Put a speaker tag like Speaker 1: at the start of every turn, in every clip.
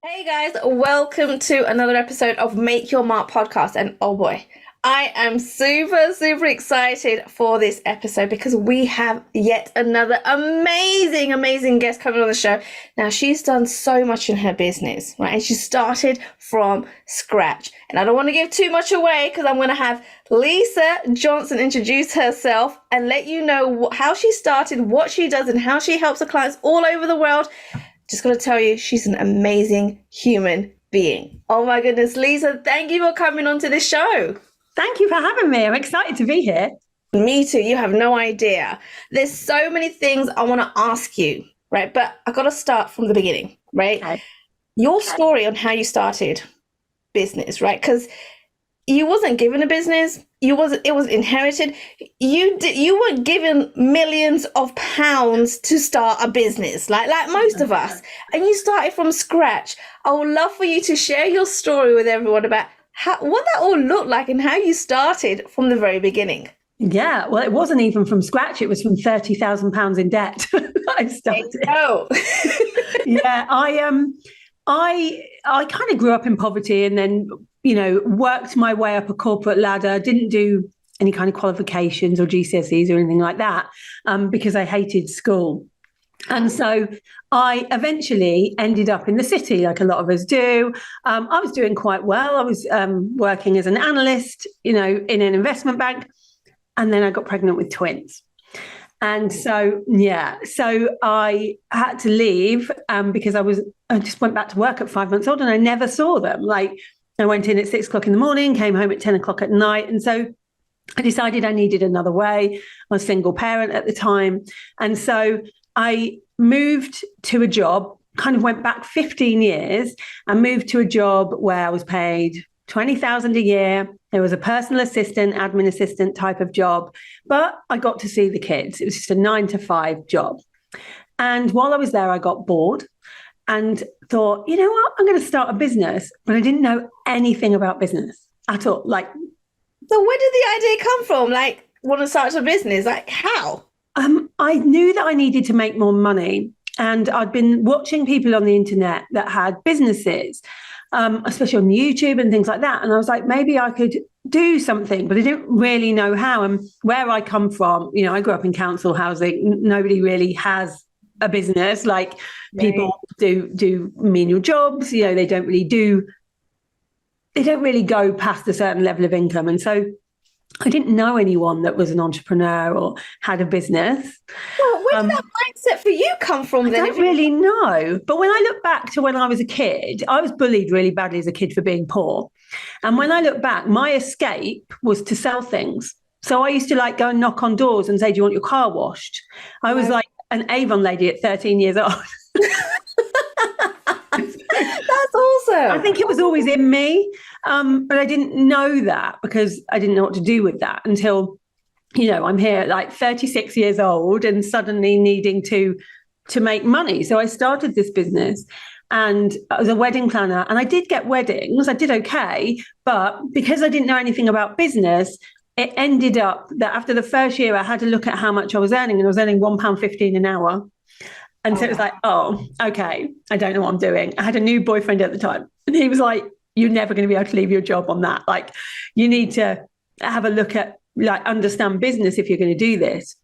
Speaker 1: Hey guys, welcome to another episode of Make Your Mark podcast. And oh boy, I am super excited for this episode because we have yet another amazing guest coming on the show. Now, she's done so much in her business, right? And she started from scratch. And I don't want to give too much away because I'm going to have Lisa Johnson introduce herself and let you know how she started, what she does, and how she helps her clients all over the world. Just got to tell you, she's an amazing human being. Oh my goodness, Lisa, thank you for coming onto this show.
Speaker 2: Thank you for having me. I'm excited to be here.
Speaker 1: Me too. You have no idea. There's so many things I want to ask you, right? But I got to start from the beginning, right?
Speaker 2: Okay.
Speaker 1: Your story on how you started business, right? Because you wasn't given a business. It was inherited. You weren't given millions of pounds to start a business, like most of us. And you started from scratch. I would love for you to share your story with everyone about what that all looked like and how you started from the very beginning.
Speaker 2: Yeah, well, it wasn't even from scratch. It was from £30,000 in debt. I started.
Speaker 1: Oh,
Speaker 2: Yeah, I kind of grew up in poverty and then, worked my way up a corporate ladder. Didn't do any kind of qualifications or GCSEs or anything like that, because I hated school. And so I eventually ended up in the city, like a lot of us do. I was doing quite well. I was working as an analyst, in an investment bank. And then I got pregnant with twins. And so, so I had to leave because I just went back to work at 5 months old and I never saw them. Like I went in at 6 o'clock in the morning, came home at 10 o'clock at night. And so I decided I needed another way. I was a single parent at the time. And so I moved to a job, kind of went back 15 years and moved to a job where I was paid 20,000 a year. There was a personal assistant, admin assistant type of job, but I got to see the kids. It was just a 9 to 5 job. And while I was there, I got bored and thought, you know what, I'm going to start a business, but I didn't know anything about business at all.
Speaker 1: so where did the idea come from? Like, want to start a business? Like, how?
Speaker 2: I knew that I needed to make more money. And I'd been watching people on the internet that had businesses, especially on YouTube and things like that. And I was like, maybe I could do something, but I didn't really know how. And where I come from, I grew up in council housing. Nobody really has a business. Like people do menial jobs. They don't really go past a certain level of income. And so I didn't know anyone that was an entrepreneur or had a business.
Speaker 1: Well, where did that mindset for you come from then?
Speaker 2: I don't really know. But when I look back to when I was a kid, I was bullied really badly as a kid for being poor. And when I look back, my escape was to sell things. So I used to go and knock on doors and say, do you want your car washed? I was like an Avon lady at 13 years old.
Speaker 1: That's awesome.
Speaker 2: I think it was always in me, but I didn't know that because I didn't know what to do with that until, I'm here at 36 years old and suddenly needing to make money. So I started this business and I was a wedding planner and I did get weddings. I did okay, but because I didn't know anything about business, it ended up that after the first year, I had to look at how much I was earning and I was earning £1.15 an hour. And so it was like, oh, okay, I don't know what I'm doing. I had a new boyfriend at the time. And he was like, you're never going to be able to leave your job on that. You need to have a look at, understand business if you're going to do this.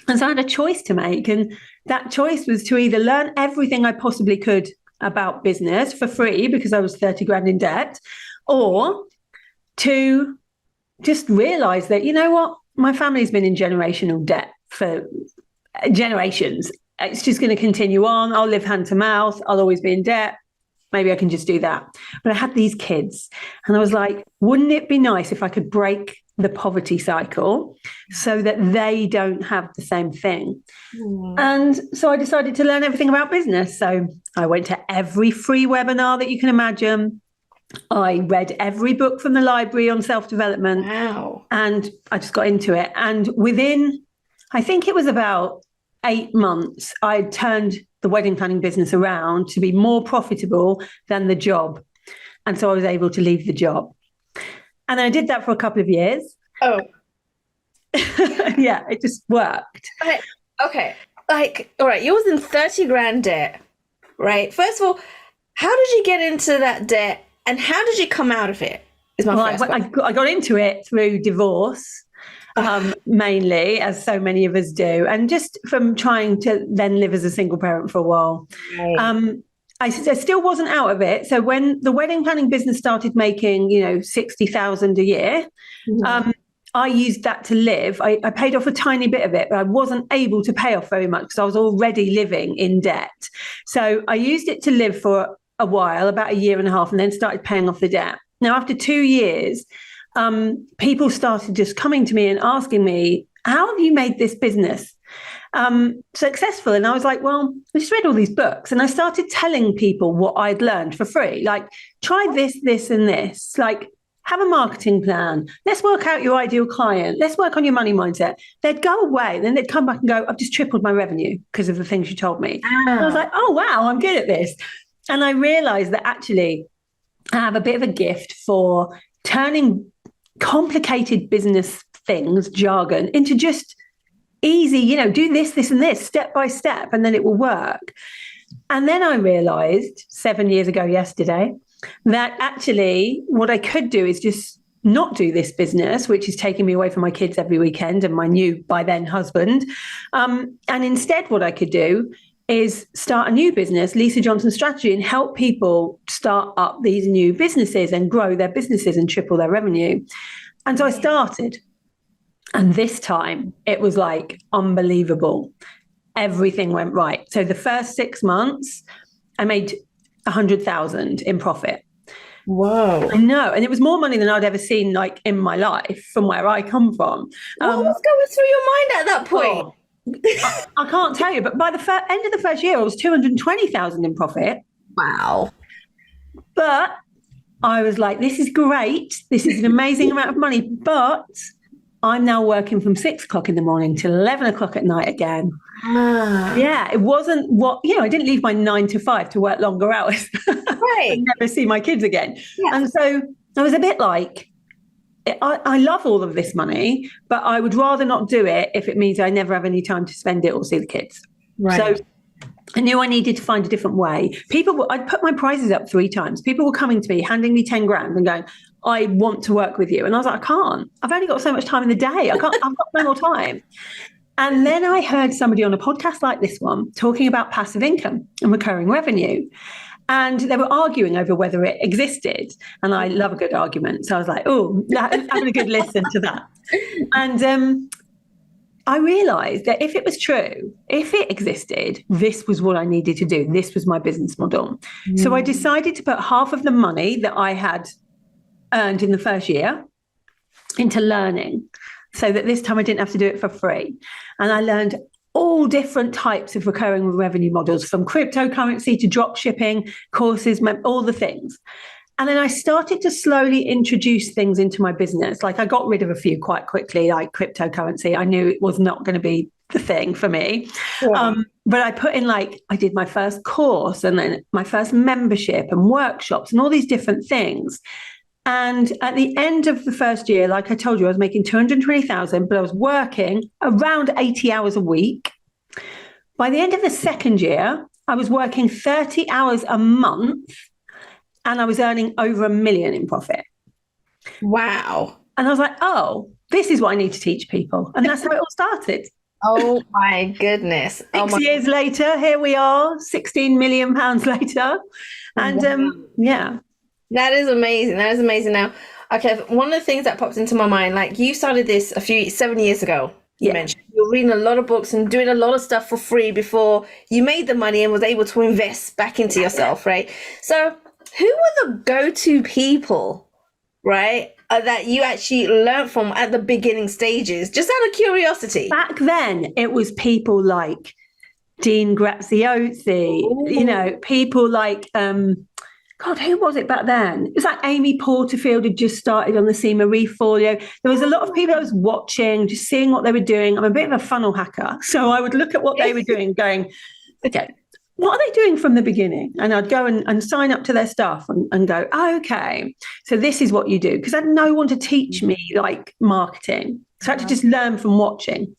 Speaker 2: And so I had a choice to make. And that choice was to either learn everything I possibly could about business for free because I was 30 grand in debt, or to just realize that, my family's been in generational debt for generations. It's just going to continue on. I'll live hand to mouth. I'll always be in debt. Maybe I can just do that. But I had these kids and I was like, wouldn't it be nice if I could break the poverty cycle so that they don't have the same thing? And so I decided to learn everything about business. So I went to every free webinar that you can imagine. I read every book from the library on self-development.
Speaker 1: Wow.
Speaker 2: And I just got into it. And within, I think it was about 8 months, I turned the wedding planning business around to be more profitable than the job. And so I was able to leave the job. And I did that for a couple of years.
Speaker 1: Oh.
Speaker 2: Yeah, it just worked.
Speaker 1: Okay. All right, you was in 30 grand debt, right? First of all, How did you get into that debt, and how did you come out of it? Is my first question.
Speaker 2: I got into it through divorce, mainly, as so many of us do, and just from trying to then live as a single parent for a while.
Speaker 1: Right.
Speaker 2: I still wasn't out of it. So when the wedding planning business started making, 60,000 a year, I used that to live. I paid off a tiny bit of it, but I wasn't able to pay off very much because I was already living in debt. So I used it to live for a while, about a year and a half, and then started paying off the debt. Now, after 2 years, people started just coming to me and asking me, how have you made this business successful? And I was like, well, I just read all these books, and I started telling people what I'd learned for free. Like, try this, this, and this. Like, have a marketing plan. Let's work out your ideal client. Let's work on your money mindset. They'd go away, then they'd come back and go, I've just tripled my revenue because of the things you told me. And I was like, oh, wow, I'm good at this. And I realized that actually I have a bit of a gift for turning complicated business things, jargon, into just easy, do this, this, and this, step by step, and then it will work. And then I realized 7 years ago yesterday that actually what I could do is just not do this business, which is taking me away from my kids every weekend and my new, by then, husband. And instead, what I could do is start a new business, Lisa Johnson Strategy, and help people start up these new businesses and grow their businesses and triple their revenue. And so I started. And this time it was like unbelievable. Everything went right. So the first 6 months, I made 100,000 in profit.
Speaker 1: Whoa.
Speaker 2: I know. And it was more money than I'd ever seen like in my life from where I come from.
Speaker 1: What was going through your mind at that point?
Speaker 2: I can't tell you, but by the end of the first year, I was 220,000 in profit.
Speaker 1: Wow.
Speaker 2: But I was like, this is great. This is an amazing amount of money. But I'm now working from 6 o'clock in the morning till 11 o'clock at night again. Yeah, it wasn't I didn't leave my 9 to 5 to work longer hours.
Speaker 1: Right.
Speaker 2: And never see my kids again.
Speaker 1: Yeah.
Speaker 2: And so I was a bit like, I love all of this money, but I would rather not do it if it means I never have any time to spend it or see the kids.
Speaker 1: Right.
Speaker 2: So I knew I needed to find a different way. I'd put my prices up 3 times. People were coming to me, handing me 10 grand and going, I want to work with you. And I was like, I can't. I've only got so much time in the day. I've got no more time. And then I heard somebody on a podcast like this one talking about passive income and recurring revenue. And they were arguing over whether it existed. And I love a good argument. So I was like, oh, having a good listen to that. And I realized that if it was true, if it existed, this was what I needed to do. This was my business model. So I decided to put half of the money that I had earned in the first year into learning, so that this time I didn't have to do it for free. And I learned all different types of recurring revenue models, from cryptocurrency to drop shipping, courses, all the things. And then I started to slowly introduce things into my business. Like, I got rid of a few quite quickly, like cryptocurrency. I knew it was not going to be the thing for me. Yeah. But I put in, I did my first course and then my first membership and workshops and all these different things. And at the end of the first year, like I told you, I was making 220,000, but I was working around 80 hours a week. By the end of the second year, I was working 30 hours a month and I was earning over $1 million in profit.
Speaker 1: Wow.
Speaker 2: And I was like, oh, this is what I need to teach people. And that's how it all started.
Speaker 1: Oh my goodness.
Speaker 2: 6 years later, here we are, 16 million pounds later. And yeah.
Speaker 1: That is amazing. That is amazing. Now, okay, one of the things that popped into my mind, like, you started this 7 years ago. You mentioned you were reading a lot of books and doing a lot of stuff for free before you made the money and was able to invest back into yourself, right? So who were the go-to people, right, that you actually learned from at the beginning stages, just out of curiosity?
Speaker 2: Back then, it was people like Dean Graziosi, people like... God, who was it back then? It was like Amy Porterfield had just started on the C. Marie Forleo. There was a lot of people I was watching, just seeing what they were doing. I'm a bit of a funnel hacker. So I would look at what they were doing going, okay, what are they doing from the beginning? And I'd go and sign up to their stuff and go, oh, okay, so this is what you do. Because I had no one to teach me like marketing. So I had to just learn from watching.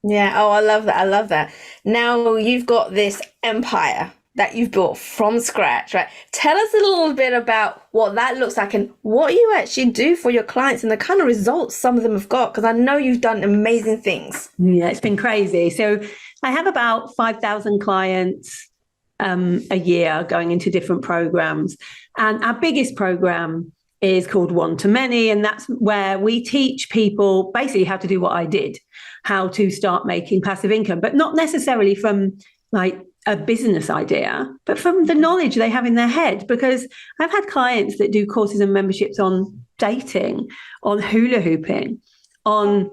Speaker 1: Yeah. Oh, I love that. I love that. Now you've got this empire. that you've built from scratch, right? Tell us a little bit about what that looks like and what you actually do for your clients and the kind of results some of them have got, because I know you've done amazing things.
Speaker 2: Yeah, it's been crazy. So I have about 5,000 clients a year going into different programs. And our biggest program is called One to Many. And that's where we teach people basically how to do what I did, how to start making passive income, but not necessarily from like a business idea, but from the knowledge they have in their head. Because I've had clients that do courses and memberships on dating, on hula hooping, on,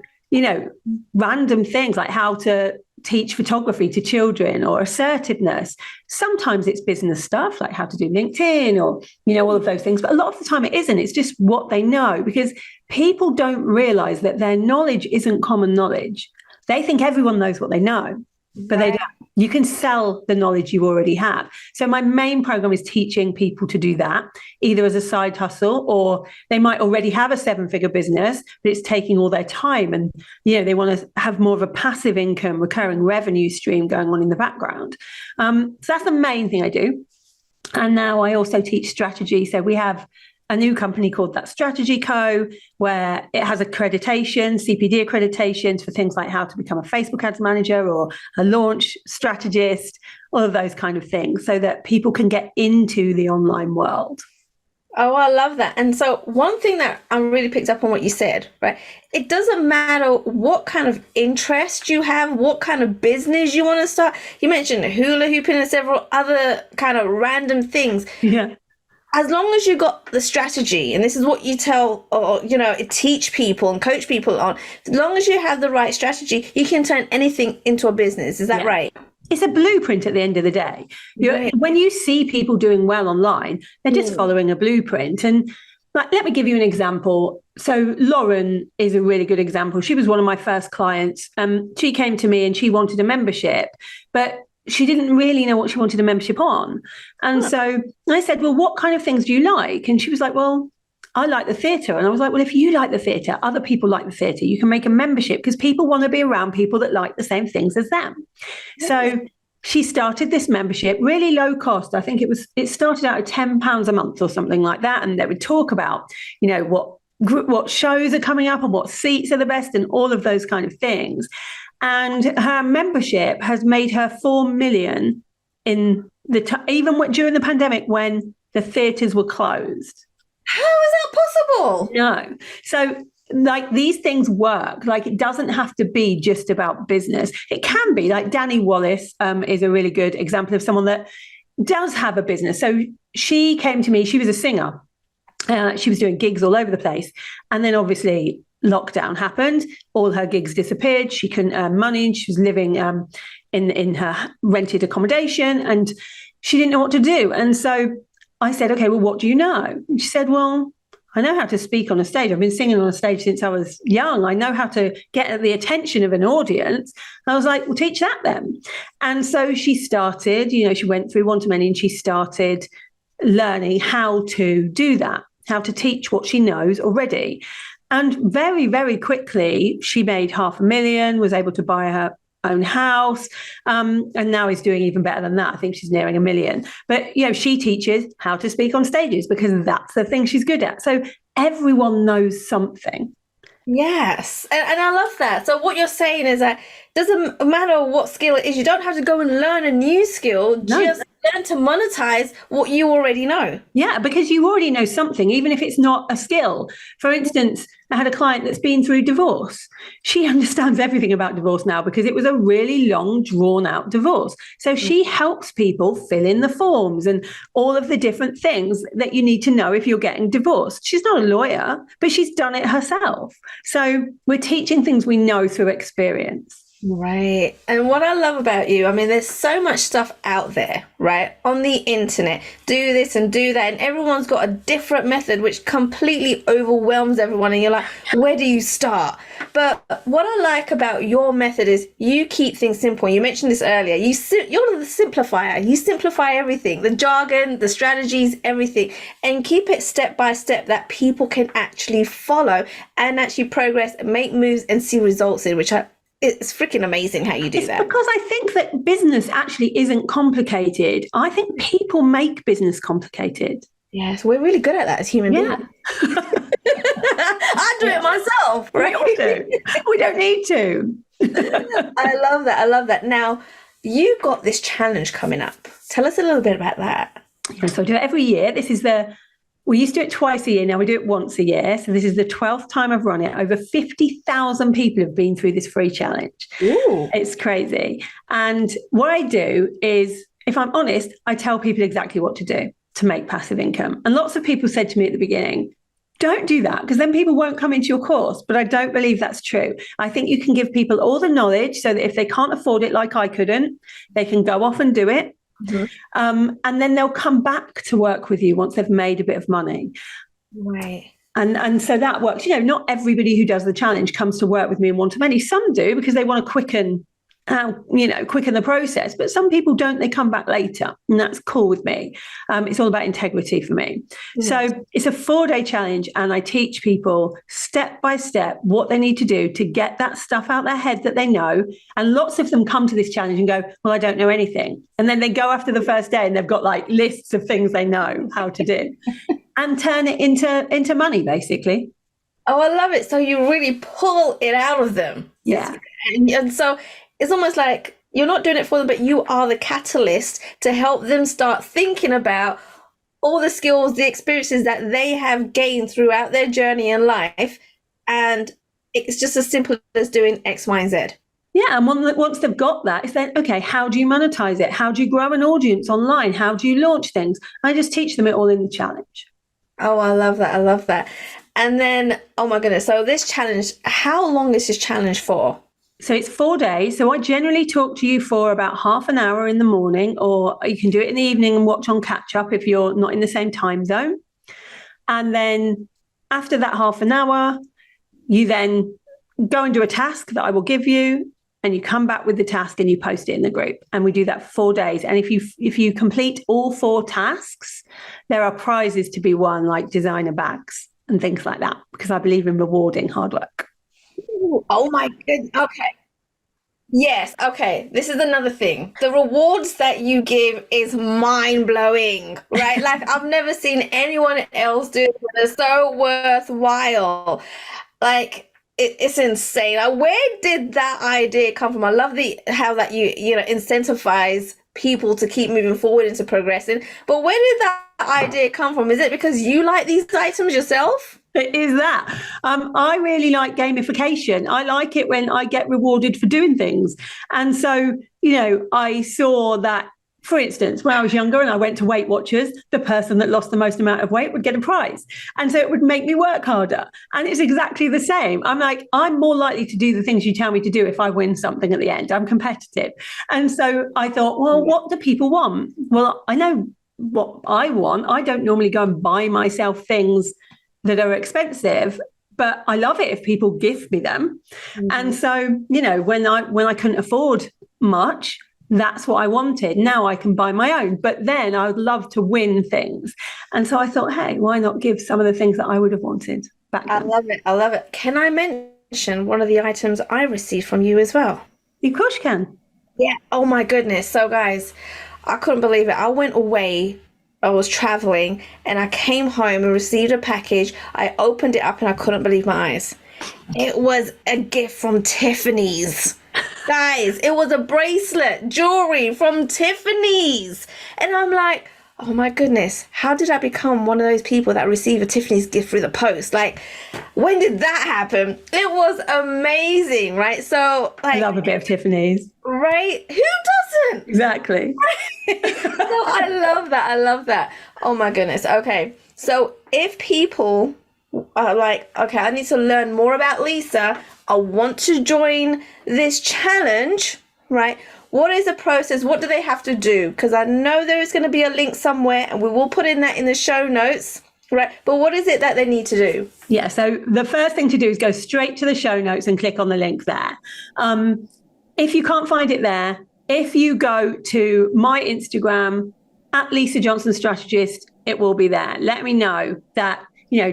Speaker 2: random things like how to teach photography to children or assertiveness. Sometimes it's business stuff like how to do LinkedIn or, all of those things. But a lot of the time it isn't. It's just what they know, because people don't realize that their knowledge isn't common knowledge. They think everyone knows what they know, but they don't. You can sell the knowledge you already have. So my main program is teaching people to do that, either as a side hustle, or they might already have a 7-figure business, but it's taking all their time. And, they want to have more of a passive income, recurring revenue stream going on in the background. So that's the main thing I do. And now I also teach strategy. So we have a new company called That Strategy Co, where it has accreditation, CPD accreditations for things like how to become a Facebook ads manager or a launch strategist, all of those kind of things, so that people can get into the online world.
Speaker 1: Oh, I love that. And so one thing that I really picked up on what you said, right? It doesn't matter what kind of interest you have, what kind of business you want to start. You mentioned hula hooping and several other kind of random things.
Speaker 2: Yeah.
Speaker 1: As long as you got the strategy, and this is what you tell or, teach people and coach people on, as long as you have the right strategy, you can turn anything into a business. Is that right?
Speaker 2: It's a blueprint at the end of the day. Right. When you see people doing well online, they're just following a blueprint. And let me give you an example. So Lauren is a really good example. She was one of my first clients. She came to me and she wanted a membership, but she didn't really know what she wanted a membership on. And so I said, well, what kind of things do you like? And she was like, well, I like the theatre. And I was like, well, if you like the theatre, other people like the theatre, you can make a membership, because people want to be around people that like the same things as them. Yeah. So she started this membership, really low cost. I think it started out at £10 a month or something like that. And they would talk about, what shows are coming up and what seats are the best and all of those kind of things. And her membership has made her 4 million in even during the pandemic when the theatres were closed.
Speaker 1: How is that possible?
Speaker 2: No. So these things work. It doesn't have to be just about business. It can be. Danny Wallace is a really good example of someone that does have a business. So she came to me, she was a singer. She was doing gigs all over the place. And then obviously lockdown happened, all her gigs disappeared, she couldn't earn money, she was living in her rented accommodation, and she didn't know what to do. And so I said, okay, well, what do you know? And she said, well, I know how to speak on a stage. I've been singing on a stage since I was young. I know how to get the attention of an audience. And I was like, well, teach that then. And so she started, she went through One to Many and she started learning how to do that, how to teach what she knows already. And very, very quickly, she made 500,000, was able to buy her own house, and now is doing even better than that. I think she's nearing 1 million. But, she teaches how to speak on stages because that's the thing she's good at. So everyone knows something.
Speaker 1: Yes. And I love that. So what you're saying is that it doesn't matter what skill it is. You don't have to go and learn a new skill. No. Just learn to monetize what you already know.
Speaker 2: Yeah, because you already know something, even if it's not a skill. For instance, I had a client that's been through divorce. She understands everything about divorce now because it was a really long, drawn-out divorce. So she helps people fill in the forms and all of the different things that you need to know if you're getting divorced. She's not a lawyer, but she's done it herself. So we're teaching things we know through experience.
Speaker 1: Right. And what I love about you, there's so much stuff out there, right? On the internet, do this and do that. And everyone's got a different method, which completely overwhelms everyone. And you're like, where do you start? But what I like about your method is you keep things simple. You mentioned this earlier. You're the simplifier. You simplify everything, the jargon, the strategies, everything, and keep it step by step that people can actually follow and actually progress, make moves and see results in, which I it's freaking amazing how you do that.
Speaker 2: Because I think that business actually isn't complicated. I think people make business complicated.
Speaker 1: Yes, we're really good at that as human beings. I do it myself, right?
Speaker 2: We don't need to.
Speaker 1: I love that. I love that. Now, you got this challenge coming up. Tell us a little bit about that.
Speaker 2: So I do it every year. We used to do it twice a year. Now we do it once a year. So this is the 12th time I've run it. Over 50,000 people have been through this free challenge.
Speaker 1: Ooh.
Speaker 2: It's crazy. And what I do is, if I'm honest, I tell people exactly what to do to make passive income. And lots of people said to me at the beginning, don't do that, because then people won't come into your course. But I don't believe that's true. I think you can give people all the knowledge so that if they can't afford it like I couldn't, they can go off and do it. Mm-hmm. And then they'll come back to work with you once they've made a bit of money.
Speaker 1: Right.
Speaker 2: And so that works. Not everybody who does the challenge comes to work with me in one-to-many. Some do because they want to quicken the process. But some people don't. They come back later, and that's cool with me. It's all about integrity for me. Yes. So it's a 4-day challenge, and I teach people step by step what they need to do to get that stuff out their head that they know. And lots of them come to this challenge and go, well, I don't know anything. And then they go after the first day and they've got like lists of things they know how to do and turn it into money, basically.
Speaker 1: Oh, I love it. So you really pull it out of them.
Speaker 2: Yeah.
Speaker 1: And so it's almost like you're not doing it for them, but you are the catalyst to help them start thinking about all the skills, the experiences that they have gained throughout their journey in life. And it's just as simple as doing X, Y, and Z.
Speaker 2: Yeah. And once they've got that, it's then, okay, how do you monetize it? How do you grow an audience online? How do you launch things? I just teach them it all in the challenge.
Speaker 1: Oh, I love that. I love that. And then, oh my goodness. So this challenge, how long is this challenge for?
Speaker 2: So it's 4 days. So I generally talk to you for about half an hour in the morning, or you can do it in the evening and watch on catch up if you're not in the same time zone. And then after that half an hour, you then go and do a task that I will give you, and you come back with the task and you post it in the group. And we do that for 4 days. And if you complete all 4 tasks, there are prizes to be won, like designer bags and things like that, because I believe in rewarding hard work.
Speaker 1: Oh my goodness. Okay. Yes. Okay. This is another thing. The rewards that you give is mind blowing, right? Like I've never seen anyone else do it. It's so worthwhile. Like it's insane. Like, where did that idea come from? I love how that you incentivize people to keep moving forward into progressing. But where did that idea come from? Is it because you like these items yourself?
Speaker 2: It is that. I really like gamification. I like it when I get rewarded for doing things. And so, I saw that, for instance, when I was younger and I went to Weight Watchers, the person that lost the most amount of weight would get a prize. And so it would make me work harder. And it's exactly the same. I'm like, I'm more likely to do the things you tell me to do if I win something at the end. I'm competitive. And so I thought, well, what do people want? Well, I know what I want. I don't normally go and buy myself things that are expensive, but I love it if people gift me them. Mm-hmm. And so, when I couldn't afford much, that's what I wanted. Now I can buy my own, but then I would love to win things. And so I thought, hey, why not give some of the things that I would have wanted back then?
Speaker 1: I love it. I love it. Can I mention one of the items I received from you as well?
Speaker 2: Of course you can.
Speaker 1: Yeah. Oh my goodness. So guys, I couldn't believe it. I went away. I was traveling and I came home and received a package. I opened it up and I couldn't believe my eyes. It was a gift from Tiffany's. Guys, it was a bracelet, jewelry from Tiffany's. And I'm like, oh my goodness, how did I become one of those people that receive a Tiffany's gift through the post? Like, when did that happen? It was amazing, right? So, like,
Speaker 2: I love a bit of Tiffany's.
Speaker 1: Right? Who doesn't?
Speaker 2: Exactly.
Speaker 1: So I love that. I love that. Oh my goodness. Okay. So if people are like, okay, I need to learn more about Lisa, I want to join this challenge, right? What is the process? What do they have to do? Because I know there is going to be a link somewhere and we will put in that in the show notes, right? But what is it that they need to do?
Speaker 2: Yeah. So the first thing to do is go straight to the show notes and click on the link there. If you can't find it there, if you go to my Instagram at Lisa Johnson Strategist, it will be there. Let me know that,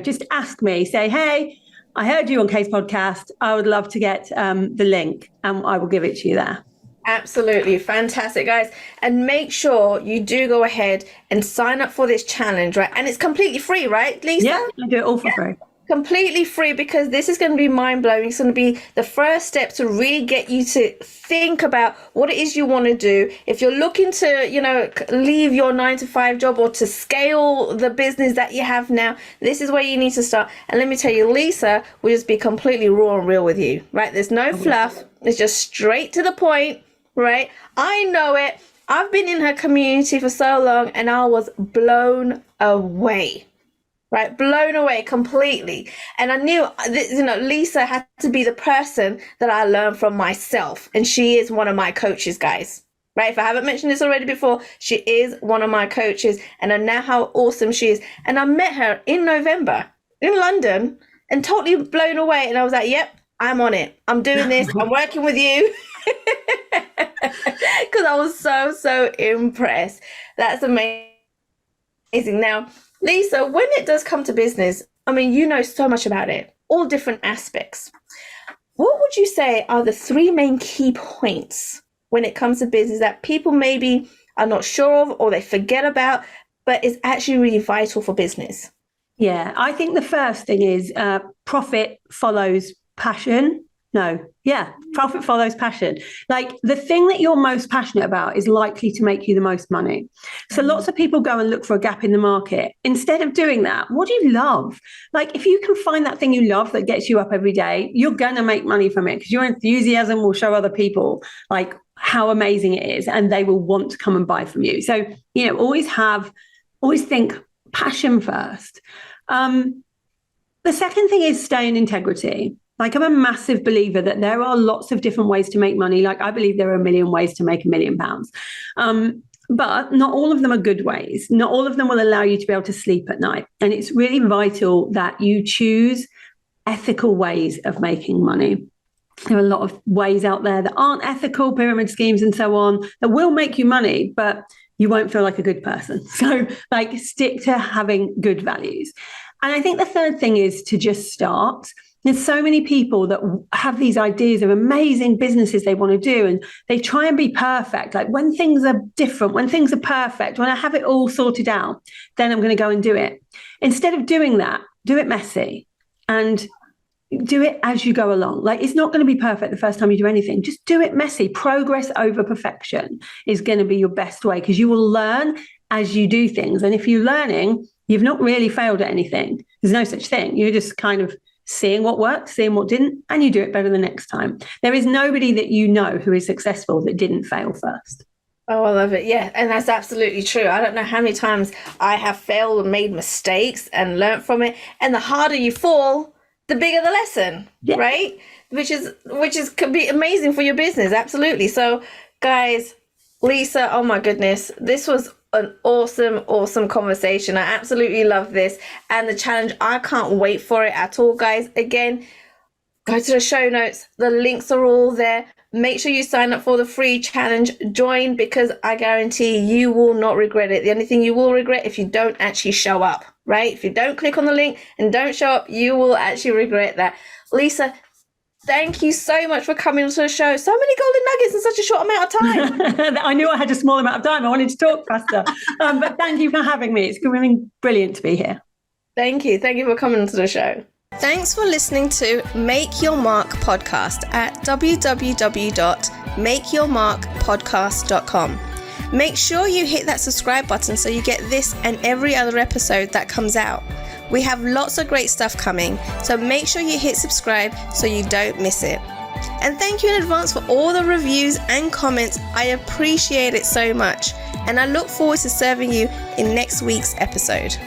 Speaker 2: just ask me, say, hey, I heard you on Case Podcast. I would love to get the link and I will give it to you there.
Speaker 1: Absolutely. Fantastic, guys. And make sure you do go ahead and sign up for this challenge, right? And it's completely free, right, Lisa?
Speaker 2: Yeah, I do it all for free.
Speaker 1: Completely free, because this is going to be mind-blowing. It's going to be the first step to really get you to think about what it is you want to do. If you're looking to, leave your 9-to-5 job or to scale the business that you have now, this is where you need to start. And let me tell you, Lisa will just be completely raw and real with you, right? There's no fluff. It's just straight to the point, right? I know it. I've been in her community for so long and I was blown away. Right, blown away completely. And I knew, Lisa had to be the person that I learned from myself. And she is one of my coaches, guys. Right, if I haven't mentioned this already before, she is one of my coaches. And I know how awesome she is. And I met her in November in London and totally blown away. And I was like, yep, I'm on it. I'm doing this. I'm working with you. Because I was so impressed. That's amazing. Now, Lisa, when it does come to business, I mean, you know so much about it, all different aspects. What would you say are the 3 main key points when it comes to business that people maybe are not sure of or they forget about, but is actually really vital for business?
Speaker 2: Yeah, I think the first thing is profit follows passion. Profit follows passion. Like the thing that you're most passionate about is likely to make you the most money. So lots of people go and look for a gap in the market. Instead of doing that, what do you love? Like if you can find that thing you love that gets you up every day, you're going to make money from it because your enthusiasm will show other people like how amazing it is and they will want to come and buy from you. So, always think passion first. The second thing is stay in integrity. Like I'm a massive believer that there are lots of different ways to make money. Like I believe there are a million ways to make £1 million. But not all of them are good ways. Not all of them will allow you to be able to sleep at night. And it's really vital that you choose ethical ways of making money. There are a lot of ways out there that aren't ethical, pyramid schemes and so on, that will make you money, but you won't feel like a good person. So like stick to having good values. And I think the third thing is to just start. There's so many people that have these ideas of amazing businesses they want to do, and they try and be perfect. Like when things are different, when things are perfect, when I have it all sorted out, then I'm going to go and do it. Instead of doing that, do it messy and do it as you go along. Like it's not going to be perfect the first time you do anything. Just do it messy. Progress over perfection is going to be your best way because you will learn as you do things. And if you're learning, you've not really failed at anything. There's no such thing. You're just kind of seeing what worked, seeing what didn't, and you do it better the next time. There is nobody that you know who is successful that didn't fail first.
Speaker 1: Oh, I love it. Yeah, and that's absolutely true. I don't know how many times I have failed and made mistakes and learned from it. And the harder you fall, the bigger the lesson, right? Which could be amazing for your business. Absolutely. So, guys, Lisa, oh my goodness, this was an awesome conversation. I absolutely love this and the challenge. I can't wait for it at all, guys. Again, go to the show notes. The links are all there. Make sure you sign up for the free challenge. Join, because I guarantee you will not regret it. The only thing you will regret if you don't actually show up, right? If you don't click on the link and don't show up, you will actually regret that. Lisa, thank you so much for coming onto the show. So many golden nuggets in such a short amount of time.
Speaker 2: I knew I had a small amount of time. I wanted to talk faster. But thank you for having me. It's really brilliant to be here.
Speaker 1: Thank you. Thank you for coming onto the show. Thanks for listening to Make Your Mark podcast at www.makeyourmarkpodcast.com. Make sure you hit that subscribe button so you get this and every other episode that comes out. We have lots of great stuff coming, so make sure you hit subscribe so you don't miss it. And thank you in advance for all the reviews and comments. I appreciate it so much, and I look forward to serving you in next week's episode.